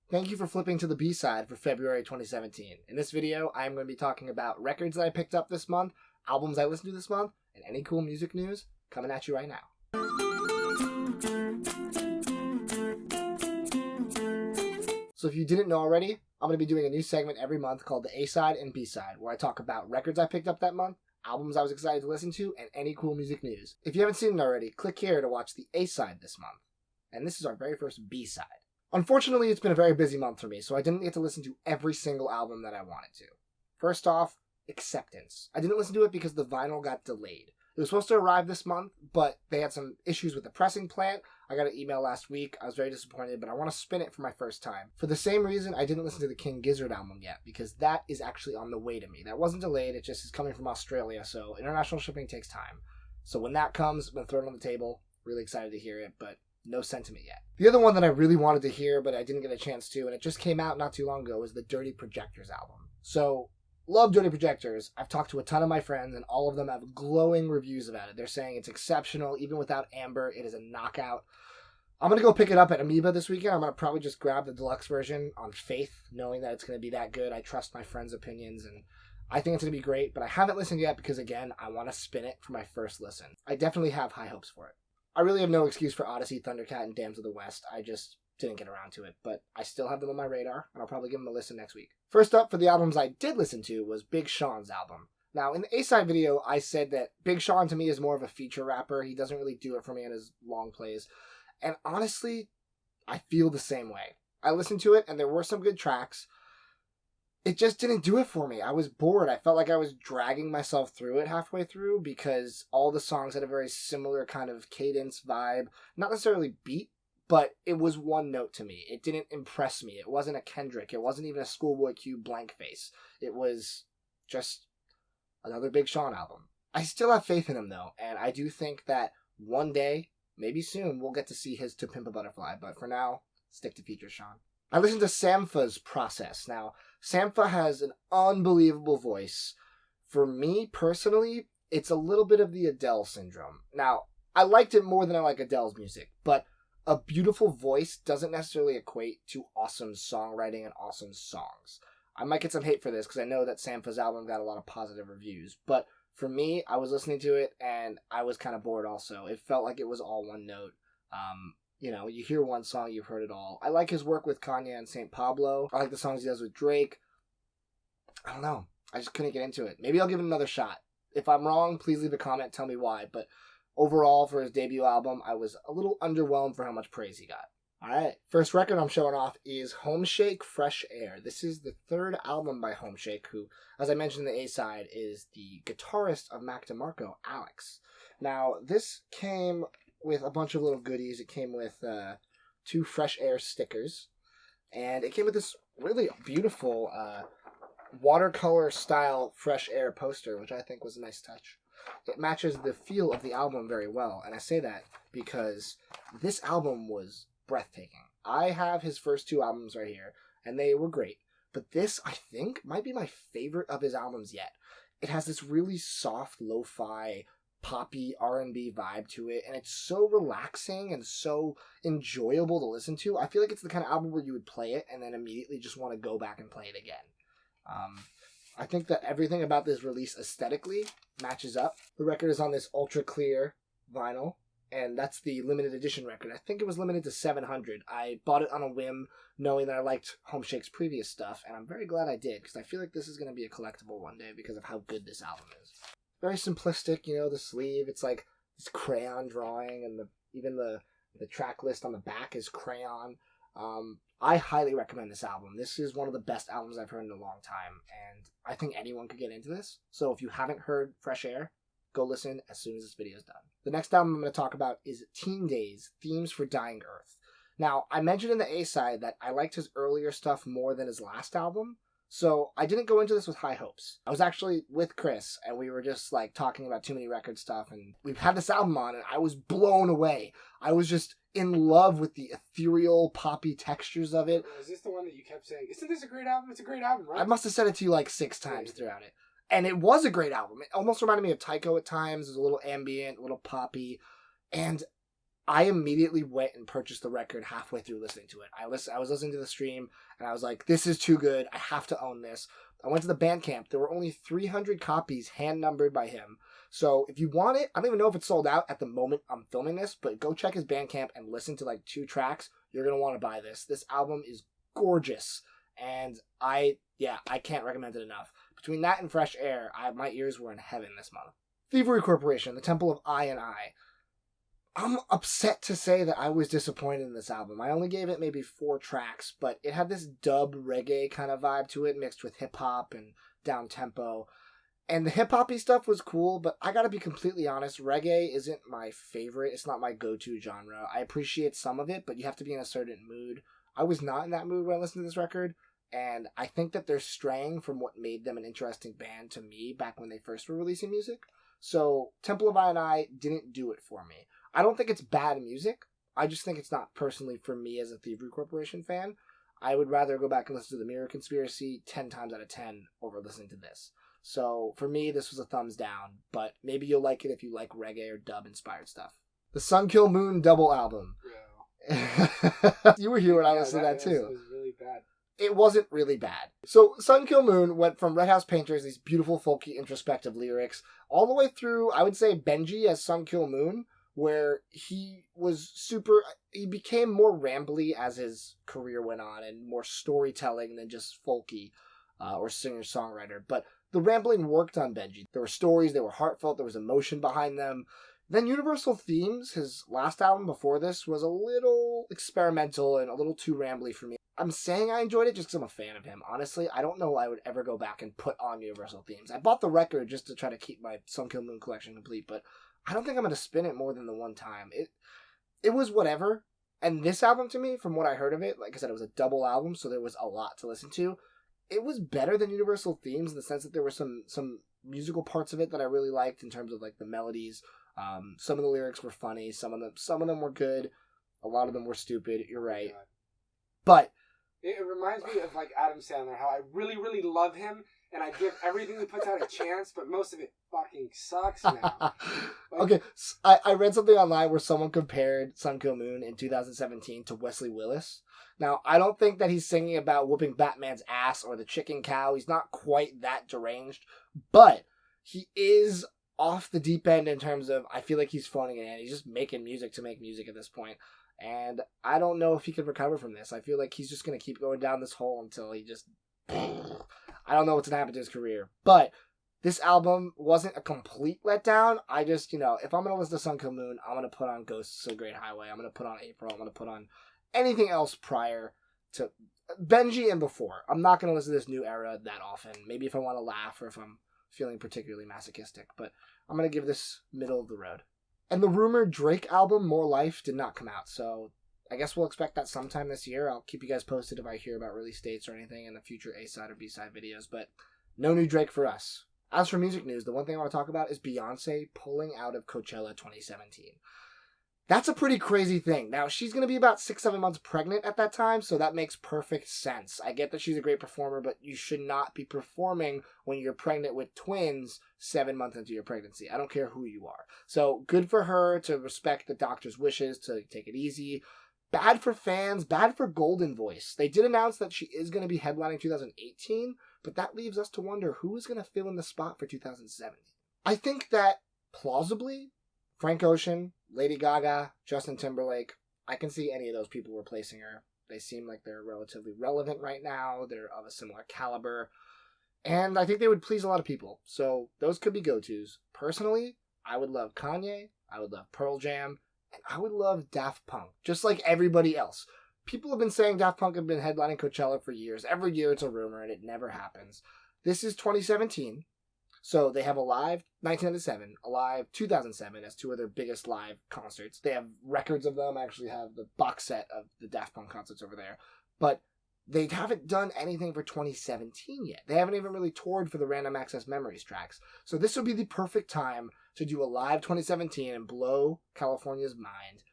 Thank you for flipping to the B-side for February 2017. In this video, I'm going to be talking about records that I picked up this month, albums I listened to this month, and any cool music news coming at you right now. So if you didn't know already, I'm going to be doing a new segment every month called the A-side and B-side, where I talk about records I picked up that month, albums I was excited to listen to, and any cool music news. If you haven't seen it already, click here to watch the A-side this month. And this is our very first B-side. Unfortunately, it's been a very busy month for me, so I didn't get to listen to every single album that I wanted to. First off, Acceptance. I didn't listen to it because the vinyl got delayed. It was supposed to arrive this month, but they had some issues with the pressing plant. I got an email last week. I was very disappointed, but I want to spin it for my first time. For the same reason, I didn't listen to the King Gizzard album yet, because that is actually on the way to me. That wasn't delayed, it just is coming from Australia, so international shipping takes time. So when that comes, I'm going to throw it on the table. Really excited to hear it, but no sentiment yet. The other one that I really wanted to hear, but I didn't get a chance to, and it just came out not too long ago, is the Dirty Projectors album. So, love Dirty Projectors. I've talked to a ton of my friends, and all of them have glowing reviews about it. They're saying it's exceptional. Even without Amber, it is a knockout. I'm going to go pick it up at Amoeba this weekend. I'm going to probably just grab the deluxe version on faith, knowing that it's going to be that good. I trust my friends' opinions, and I think it's going to be great, but I haven't listened yet because, again, I want to spin it for my first listen. I definitely have high hopes for it. I really have no excuse for Odyssey, Thundercat, and Dams of the West. I just didn't get around to it, but I still have them on my radar, and I'll probably give them a listen next week. First up for the albums I did listen to was Big Sean's album. Now, in the A-side video, I said that Big Sean to me is more of a feature rapper. He doesn't really do it for me in his long plays. And honestly, I feel the same way. I listened to it, and there were some good tracks. It just didn't do it for me. I was bored. I felt like I was dragging myself through it halfway through because all the songs had a very similar kind of cadence vibe. Not necessarily beat, but it was one note to me. It didn't impress me. It wasn't a Kendrick. It wasn't even a Schoolboy Q blank face. It was just another Big Sean album. I still have faith in him, though, and I do think that one day, maybe soon, we'll get to see his To Pimp a Butterfly, but for now, stick to Feature Sean. I listened to Sampha's Process. Now, Sampha has an unbelievable voice. For me, personally, it's a little bit of the Adele syndrome. Now, I liked it more than I like Adele's music, but a beautiful voice doesn't necessarily equate to awesome songwriting and awesome songs. I might get some hate for this because I know that Sampha's album got a lot of positive reviews, but for me, I was listening to it and I was kind of bored also. It felt like it was all one note. You know, you hear one song, you've heard it all. I like his work with Kanye and St. Pablo. I like the songs he does with Drake. I don't know. I just couldn't get into it. Maybe I'll give it another shot. If I'm wrong, please leave a comment, tell me why. But overall, for his debut album, I was a little underwhelmed for how much praise he got. Alright, first record I'm showing off is Homeshake, Fresh Air. This is the third album by Homeshake, who, as I mentioned in the A-side, is the guitarist of Mac DeMarco, Alex. Now, this came with a bunch of little goodies. It came with 2 Fresh Air stickers, and it came with this really beautiful watercolor style Fresh Air poster, which I think was a nice touch. It matches the feel of the album very well, and I say that because this album was breathtaking. I have his first 2 albums right here, and they were great, but this, I think, might be my favorite of his albums yet. It has this really soft, lo-fi, poppy R&B vibe to it, and it's so relaxing and so enjoyable to listen to. I feel like it's the kind of album where you would play it and then immediately just want to go back and play it again. I think that everything about this release aesthetically matches up. The record is on this ultra clear vinyl, and that's the limited edition record. I think it was limited to 700. I bought it on a whim, knowing that I liked Homeshake's previous stuff, and I'm very glad I did, because I feel like this is going to be a collectible one day because of how good this album is. Very simplistic, you know, the sleeve, it's like this crayon drawing, and even the track list on the back is crayon. I highly recommend this album. This is one of the best albums I've heard in a long time, and I think anyone could get into this. So if you haven't heard Fresh Air, go listen as soon as this video is done. The next album I'm going to talk about is Teen Daze, Themes for Dying Earth. Now, I mentioned in the A-side that I liked his earlier stuff more than his last album, so I didn't go into this with high hopes. I was actually with Chris, and we were just like talking about Too Many Record stuff, and we had this album on, and I was blown away. I was just in love with the ethereal, poppy textures of it. Is this the one that you kept saying, isn't this a great album? It's a great album, right? I must have said it to you like 6 times throughout it. And it was a great album. It almost reminded me of Tycho at times. It was a little ambient, a little poppy. And I immediately went and purchased the record halfway through listening to it. I was listening to the stream, and I was like, this is too good. I have to own this. I went to the Bandcamp. There were only 300 copies hand-numbered by him. So if you want it, I don't even know if it's sold out at the moment I'm filming this, but go check his Bandcamp and listen to like 2 tracks. You're going to want to buy this. This album is gorgeous, and I can't recommend it enough. Between that and Fresh Air, my ears were in heaven this month. Thievery Corporation, The Temple of I and I. I'm upset to say that I was disappointed in this album. I only gave it maybe 4 tracks, but it had this dub reggae kind of vibe to it, mixed with hip-hop and down-tempo. And the hip-hoppy stuff was cool, but I gotta be completely honest, reggae isn't my favorite. It's not my go-to genre. I appreciate some of it, but you have to be in a certain mood. I was not in that mood when I listened to this record, and I think that they're straying from what made them an interesting band to me back when they first were releasing music. So, Temple of I and I didn't do it for me. I don't think it's bad music. I just think it's not personally for me as a Thievery Corporation fan. I would rather go back and listen to The Mirror Conspiracy 10 times out of 10 over listening to this. So for me, this was a thumbs down, but maybe you'll like it if you like reggae or dub-inspired stuff. The Sun Kill Moon double album. Yeah. You were here when I listened to that too. It was really bad. It wasn't really bad. So Sun Kill Moon went from Red House Painters, these beautiful folky introspective lyrics, all the way through, I would say, Benji as Sun Kill Moon, where he became more rambly as his career went on and more storytelling than just folky or singer-songwriter. But the rambling worked on Benji. There were stories, they were heartfelt, there was emotion behind them. Then Universal Themes, his last album before this, was a little experimental and a little too rambly for me. I'm saying I enjoyed it just because I'm a fan of him. Honestly, I don't know I would ever go back and put on Universal Themes. I bought the record just to try to keep my Sun Kill Moon collection complete, but I don't think I'm going to spin it more than the one time. It was whatever. And this album to me, from what I heard of it, like I said, it was a double album, so there was a lot to listen to. It was better than Universal Themes in the sense that there were some musical parts of it that I really liked in terms of like the melodies. Some of the lyrics were funny. Some of them were good. A lot of them were stupid. You're right. God. But it reminds me of like Adam Sandler, how I really, really love him, and I give everything he puts out a chance, but most of it fucking sucks now. Okay, I read something online where someone compared Sun Kill Moon in 2017 to Wesley Willis. Now, I don't think that he's singing about whooping Batman's ass or the chicken cow. He's not quite that deranged, but he is off the deep end in terms of, I feel like he's phoning it in. He's just making music to make music at this point. And I don't know if he can recover from this. I feel like he's just going to keep going down this hole until he just... I don't know what's going to happen to his career. But this album wasn't a complete letdown. I just, if I'm going to listen to Sun Kill Moon, I'm going to put on Ghosts of the Great Highway. I'm going to put on April. I'm going to put on anything else prior to Benji and before. I'm not going to listen to this new era that often. Maybe if I want to laugh or if I'm feeling particularly masochistic. But I'm going to give this middle of the road. And the rumored Drake album, More Life, did not come out. So I guess we'll expect that sometime this year. I'll keep you guys posted if I hear about release dates or anything in the future A-side or B-side videos. But no new Drake for us. As for music news, the one thing I want to talk about is Beyonce pulling out of Coachella 2017. That's a pretty crazy thing. Now, she's going to be about 6-7 months pregnant at that time, so that makes perfect sense. I get that she's a great performer, but you should not be performing when you're pregnant with twins 7 months into your pregnancy. I don't care who you are. So, good for her to respect the doctor's wishes, to take it easy. Bad for fans, bad for Golden Voice. They did announce that she is going to be headlining 2018, but that leaves us to wonder who is going to fill in the spot for 2017. I think that, plausibly, Frank Ocean, Lady Gaga, Justin Timberlake, I can see any of those people replacing her. They seem like they're relatively relevant right now. They're of a similar caliber. And I think they would please a lot of people. So those could be go-tos. Personally, I would love Kanye. I would love Pearl Jam. And I would love Daft Punk. Just like everybody else. People have been saying Daft Punk have been headlining Coachella for years. Every year it's a rumor and it never happens. This is 2017. So they have Alive 1997, Alive 2007 as 2 of their biggest live concerts. They have records of them. I actually have the box set of the Daft Punk concerts over there. But they haven't done anything for 2017 yet. They haven't even really toured for the Random Access Memories tracks. So this would be the perfect time to do a live 2017 and blow California's mind.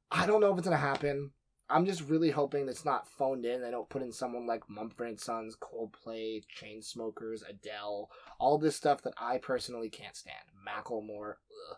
I don't know if it's going to happen. I'm just really hoping it's not phoned in. They don't put in someone like Mumford & Sons, Coldplay, Chainsmokers, Adele, all this stuff that I personally can't stand. Macklemore, ugh.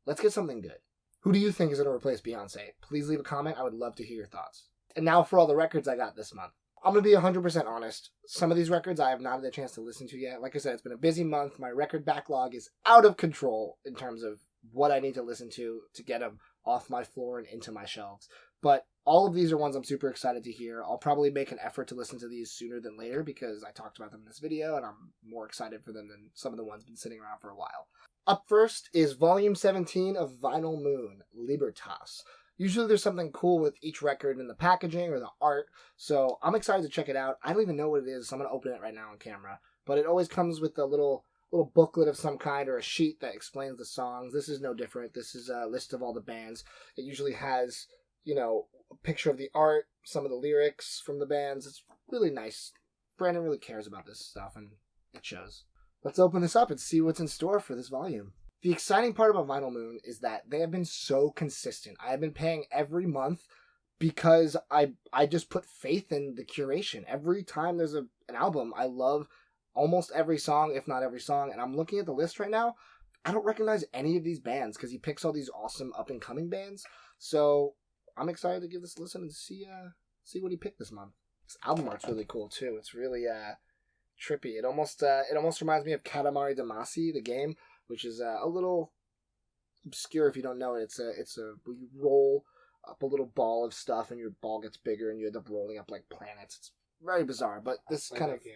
Let's get something good. Who do you think is going to replace Beyonce? Please leave a comment. I would love to hear your thoughts. And now for all the records I got this month. I'm going to be 100% honest. Some of these records I have not had a chance to listen to yet. Like I said, it's been a busy month. My record backlog is out of control in terms of what I need to listen to get them off my floor and into my shelves. But all of these are ones I'm super excited to hear. I'll probably make an effort to listen to these sooner than later because I talked about them in this video and I'm more excited for them than some of the ones been sitting around for a while. Up first is Volume 17 of Vinyl Moon, Libertas. Usually there's something cool with each record in the packaging or the art, so I'm excited to check it out. I don't even know what it is, so I'm going to open it right now on camera. But it always comes with a little booklet of some kind or a sheet that explains the songs. This is no different. This is a list of all the bands. It usually has, a picture of the art, some of the lyrics from the bands. It's really nice. Brandon really cares about this stuff, and it shows. Let's open this up and see what's in store for this volume. The exciting part about Vinyl Moon is that they have been so consistent. I have been paying every month because I just put faith in the curation. Every time there's an album, I love almost every song, if not every song. And I'm looking at the list right now. I don't recognize any of these bands because he picks all these awesome up-and-coming bands. So I'm excited to give this a listen and see what he picked this month. This album art's really cool too. It's really trippy. It almost reminds me of Katamari Damacy, the game, which is a little obscure if you don't know it. It's you roll up a little ball of stuff and your ball gets bigger and you end up rolling up like planets. It's very bizarre, but this kind of game.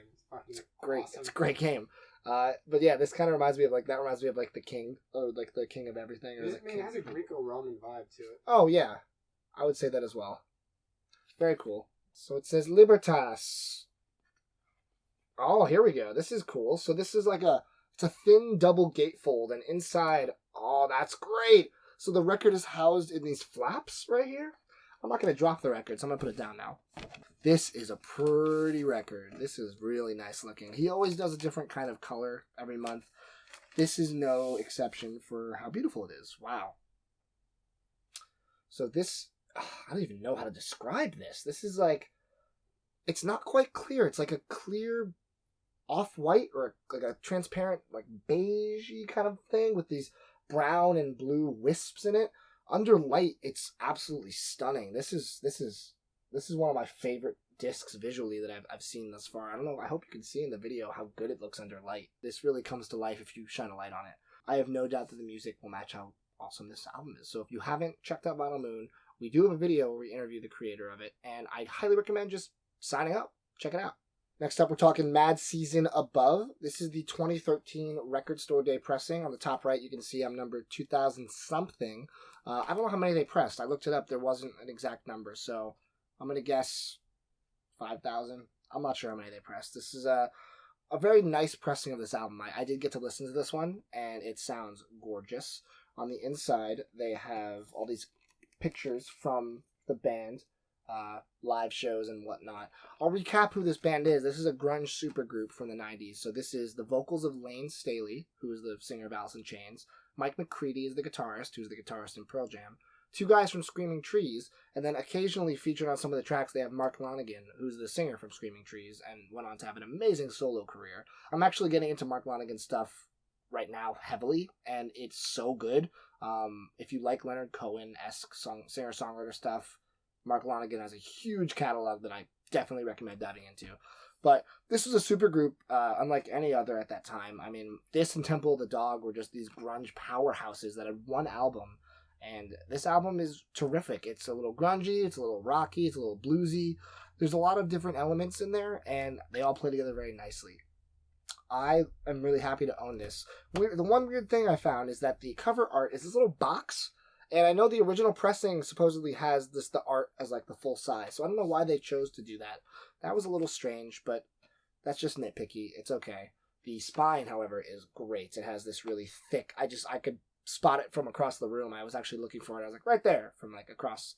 It's great. Awesome. It's a great game. But yeah, this kind of reminds me of like the King or like the King of everything. Or it has a Greco-Roman vibe to it. Oh yeah, I would say that as well. Very cool. So it says Libertas. Oh, here we go. This is cool. So this is like it's a thin double gatefold, and inside, oh, that's great. So the record is housed in these flaps right here. I'm not going to drop the record, so I'm going to put it down now. This is a pretty record. This is really nice looking. He always does a different kind of color every month. This is no exception for how beautiful it is. Wow. So this, I don't even know how to describe this. This is like, it's not quite clear. It's like a clear off-white or like a transparent, like beige-y kind of thing with these brown and blue wisps in it. Under light, it's absolutely stunning. This is one of my favorite discs visually that I've seen thus far. I don't know. I hope you can see in the video how good it looks under light. This really comes to life if you shine a light on it. I have no doubt that the music will match how awesome this album is. So if you haven't checked out Vinyl Moon, we do have a video where we interview the creator of it, and I highly recommend just signing up. Check it out. Next up, we're talking Mad Season Above. This is the 2013 Record Store Day pressing. On the top right, you can see I'm number 2000-something. I don't know how many they pressed. I looked it up. There wasn't an exact number, so I'm going to guess 5,000. I'm not sure how many they pressed. This is a very nice pressing of this album. I did get to listen to this one, and it sounds gorgeous. On the inside, they have all these pictures from the band, live shows and whatnot. I'll recap who this band is. This is a grunge supergroup from the 90s. So this is the vocals of Lane Staley, who is the singer of Alice in Chains. Mike McCready is the guitarist, who's the guitarist in Pearl Jam. Two guys from Screaming Trees, and then occasionally featured on some of the tracks they have Mark Lonigan, who's the singer from Screaming Trees, and went on to have an amazing solo career. I'm actually getting into Mark Lonigan stuff right now heavily, and it's so good. If you like Leonard Cohen-esque singer-songwriter stuff, Mark Lonigan has a huge catalog that I definitely recommend diving into. But this was a super group, unlike any other at that time. I mean, this and Temple of the Dog were just these grunge powerhouses that had one album. And this album is terrific. It's a little grungy, it's a little rocky, it's a little bluesy. There's a lot of different elements in there, and they all play together very nicely. I am really happy to own this. The one weird thing I found is that the cover art is this little box. And I know the original pressing supposedly has the art as like the full size. So I don't know why they chose to do that. That was a little strange, but that's just nitpicky. It's okay. The spine, however, is great. It has this really thick, I could spot it from across the room. I was actually looking for it. I was like, right there, from like across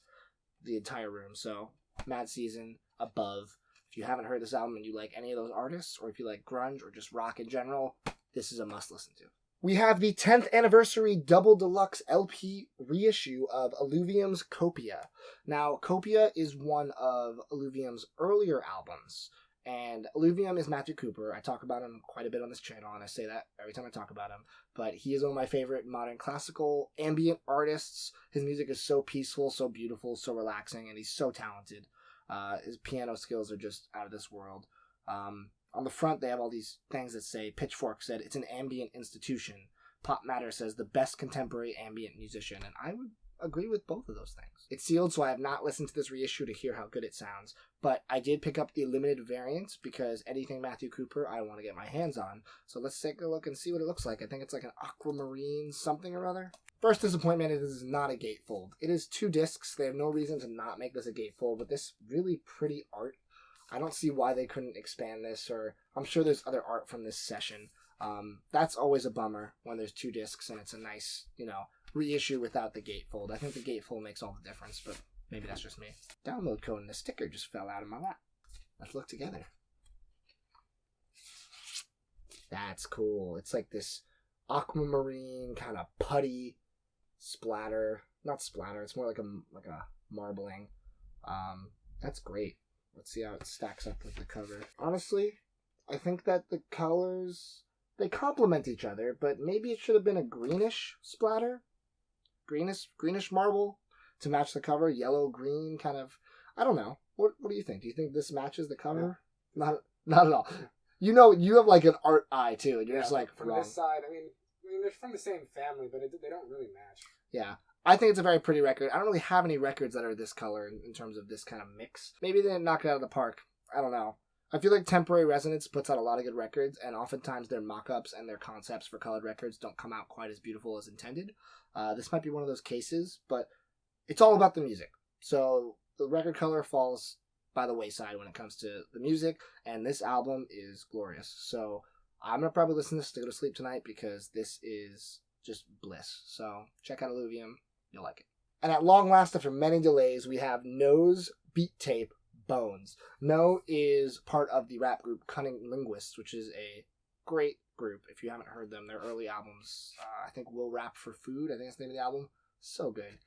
the entire room. So Mad Season Above. If you haven't heard this album and you like any of those artists, or if you like grunge or just rock in general, this is a must listen to. We have the 10th anniversary double deluxe LP reissue of Eluvium's Copia. Now, Copia is one of Eluvium's earlier albums, And Eluvium is Matthew Cooper. I talk about him quite a bit on this channel, and I say that every time I talk about him. But he is one of my favorite modern classical ambient artists. His music is so peaceful, so beautiful, so relaxing, and he's so talented. His piano skills are just out of this world. On the front, they have all these things that say, Pitchfork said, it's an ambient institution. Pop Matter says, the best contemporary ambient musician. And I would agree with both of those things. It's sealed, so I have not listened to this reissue to hear how good it sounds, but I did pick up the limited variant because anything Matthew Cooper I want to get my hands on. So let's take a look and see what it looks like. I think it's like an aquamarine something or other. First disappointment is this is not a gatefold. It is 2 discs. They have no reason to not make this a gatefold, but this really pretty art, I don't see why they couldn't expand this, or I'm sure there's other art from this session. That's always a bummer when there's 2 discs and it's a nice, reissue without the gatefold. I think the gatefold makes all the difference, but maybe that's just me. Download code and the sticker just fell out of my lap. Let's look together. That's cool. It's like this aquamarine kind of putty splatter. Not splatter, it's more like a marbling. That's great. Let's see how it stacks up with the cover. Honestly, I think that the colors, they complement each other, but maybe it should have been a greenish splatter. Greenish marble to match the cover. Yellow, green, kind of. I don't know. What do you think? Do you think this matches the cover? Yeah. Not at all. You have like an art eye too, and you're just like from wrong. This side. I mean, they're from the same family, but they don't really match. Yeah. I think it's a very pretty record. I don't really have any records that are this color in terms of this kind of mix. Maybe they didn't knock it out of the park. I don't know. I feel like Temporary Resonance puts out a lot of good records, and oftentimes their mock-ups and their concepts for colored records don't come out quite as beautiful as intended. This might be one of those cases, but it's all about the music. So the record color falls by the wayside when it comes to the music, and this album is glorious. So I'm going to probably listen to this to go to sleep tonight because this is just bliss. So check out Eluvium. You'll like it. And at long last, after many delays, we have No's beat tape, Bones. No is part of the rap group Cunning Linguists, which is a great group. If you haven't heard them, their early albums, I think We'll Rap for Food, I think that's the name of the album. So good.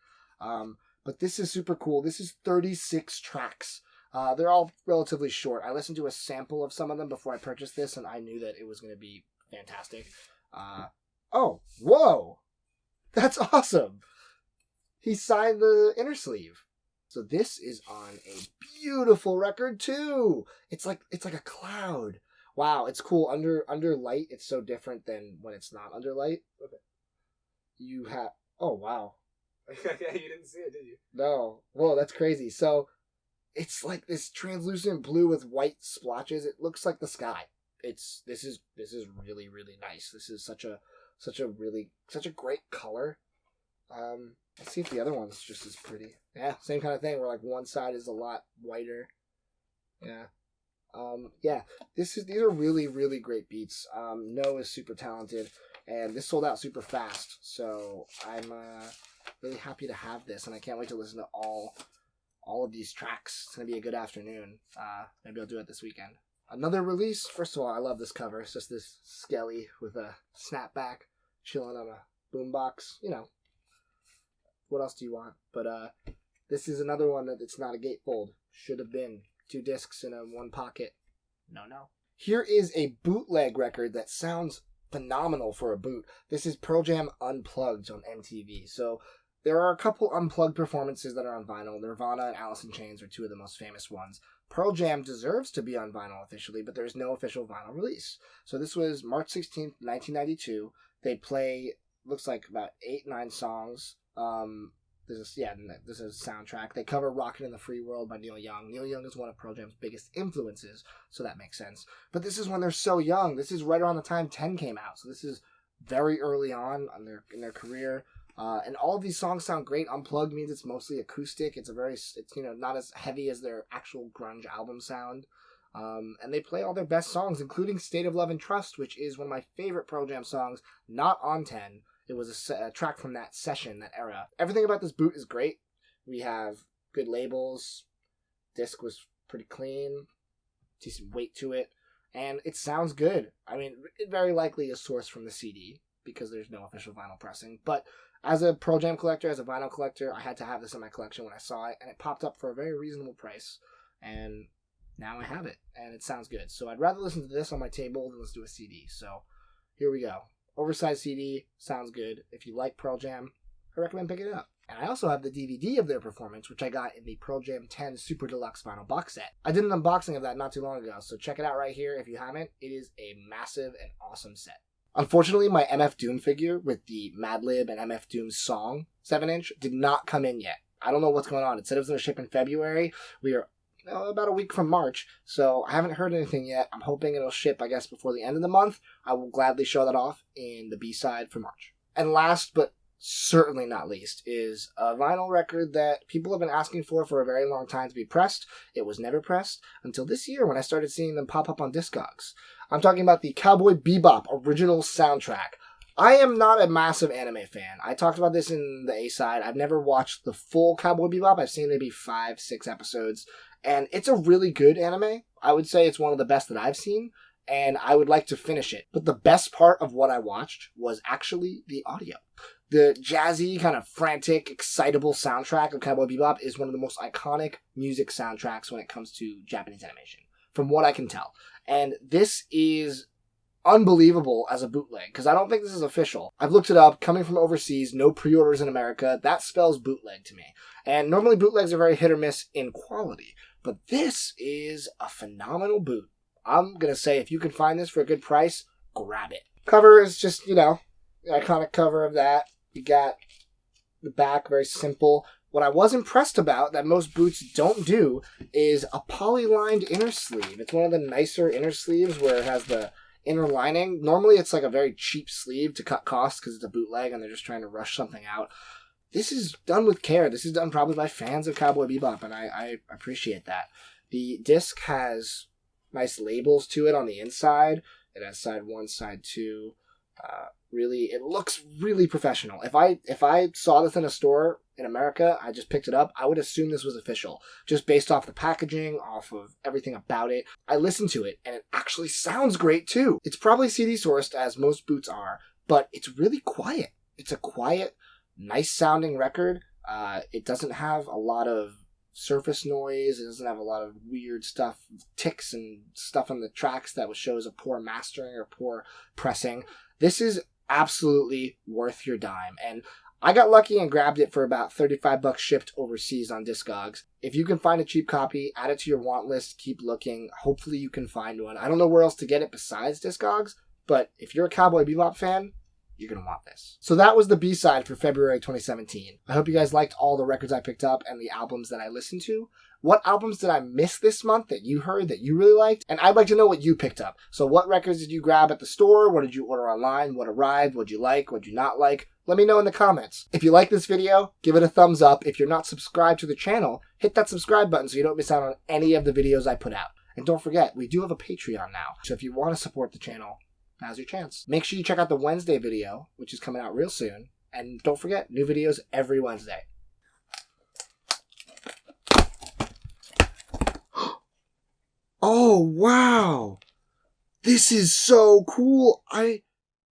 But this is super cool. This is 36 tracks. They're all relatively short. I listened to a sample of some of them before I purchased this, and I knew that it was going to be fantastic. Oh, whoa! That's awesome! He signed the inner sleeve. So this is on a beautiful record too. It's like a cloud. Wow, it's cool. Under light, it's so different than when it's not under light. Okay. You have wow. Yeah, you didn't see it, did you? No. Whoa, that's crazy. So it's like this translucent blue with white splotches. It looks like the sky. This is really, really nice. This is such a great color. Let's see if the other one's just as pretty. Yeah, same kind of thing where like one side is a lot whiter. Yeah. These are really, really great beats. No is super talented, and this sold out super fast, so I'm really happy to have this, and I can't wait to listen to all of these tracks. It's going to be a good afternoon. Maybe I'll do it this weekend. Another release. First of all, I love this cover. It's just this skelly with a snapback chilling on a boombox. What else do you want? But this is another one that it's not a gatefold. Should have been 2 discs in one pocket. No. Here is a bootleg record that sounds phenomenal for a boot. This is Pearl Jam Unplugged on MTV. So there are a couple unplugged performances that are on vinyl. Nirvana and Alice in Chains are 2 of the most famous ones. Pearl Jam deserves to be on vinyl officially, but there's no official vinyl release. So this was March 16th, 1992. They play, looks like about 8-9 songs. This is a soundtrack. They cover Rockin' in the Free World by Neil Young. Neil Young is one of Pearl Jam's biggest influences, so that makes sense. But this is when they're so young. This is right around the time 10 came out, so this is very early on in their career. And all of these songs sound great. Unplugged means it's mostly acoustic. It's not as heavy as their actual grunge album sound. And they play all their best songs, including State of Love and Trust, which is one of my favorite Pearl Jam songs, not on 10. It was a track from that session, that era. Everything about this boot is great. We have good labels. Disc was pretty clean. Decent weight to it. And it sounds good. I mean, it very likely is sourced from the CD because there's no official vinyl pressing. But as a Pearl Jam collector, as a vinyl collector, I had to have this in my collection when I saw it. And it popped up for a very reasonable price. And now I have it, and it sounds good. So I'd rather listen to this on my table than let's do a CD. So here we go. Oversized CD, sounds good. If you like Pearl Jam, I recommend picking it up. And I also have the DVD of their performance, which I got in the Pearl Jam 10 Super Deluxe Vinyl box set. I did an unboxing of that not too long ago, so check it out right here if you haven't. It is a massive and awesome set. Unfortunately, my MF Doom figure with the Madlib and MF Doom song 7-inch did not come in yet. I don't know what's going on. It said it was going to ship in February. We are about a week from March, so I haven't heard anything yet. I'm hoping it'll ship, I guess, before the end of the month. I will gladly show that off in the B-side for March. And last, but certainly not least, is a vinyl record that people have been asking for a very long time to be pressed. It was never pressed until this year when I started seeing them pop up on Discogs. I'm talking about the Cowboy Bebop original soundtrack. I am not a massive anime fan. I talked about this in the A-side. I've never watched the full Cowboy Bebop. I've seen maybe 5-6 episodes, and it's a really good anime. I would say it's one of the best that I've seen, and I would like to finish it. But the best part of what I watched was actually the audio. The jazzy, kind of frantic, excitable soundtrack of Cowboy Bebop is one of the most iconic music soundtracks when it comes to Japanese animation, from what I can tell. And this is unbelievable as a bootleg, because I don't think this is official. I've looked it up, coming from overseas, no pre-orders in America. That spells bootleg to me. And normally bootlegs are very hit or miss in quality, but this is a phenomenal boot. I'm going to say if you can find this for a good price, grab it. Cover is just, the iconic cover of that. You got the back, very simple. What I was impressed about that most boots don't do is a poly-lined inner sleeve. It's one of the nicer inner sleeves where it has the inner lining. Normally it's like a very cheap sleeve to cut costs because it's a bootleg and they're just trying to rush something out. This is done with care. This is done probably by fans of Cowboy Bebop, and I appreciate that. The disc has nice labels to it on the inside. It has side 1, side 2. Really, it looks really professional. If I saw this in a store in America, I just picked it up, I would assume this was official, just based off the packaging, off of everything about it. I listened to it, and it actually sounds great too. It's probably CD sourced, as most boots are, but it's really quiet. It's a quiet, nice sounding record. It doesn't have a lot of surface noise. It doesn't have a lot of weird stuff, ticks and stuff on the tracks that shows a poor mastering or poor pressing. This is absolutely worth your dime, and I got lucky and grabbed it for about $35 shipped overseas on Discogs. If you can find a cheap copy, add it to your want list, keep looking. Hopefully you can find one. I don't know where else to get it besides Discogs, but if you're a Cowboy Bebop fan, you're going to want this. So that was the B-side for February 2017. I hope you guys liked all the records I picked up and the albums that I listened to. What albums did I miss this month that you heard that you really liked? And I'd like to know what you picked up. So what records did you grab at the store? What did you order online? What arrived? What did you like? What did you not like? Let me know in the comments. If you like this video, give it a thumbs up. If you're not subscribed to the channel, hit that subscribe button so you don't miss out on any of the videos I put out. And don't forget, we do have a Patreon now. So if you want to support the channel, now's your chance. Make sure you check out the Wednesday video, which is coming out real soon. And don't forget, new videos every Wednesday. Oh, wow. This is so cool.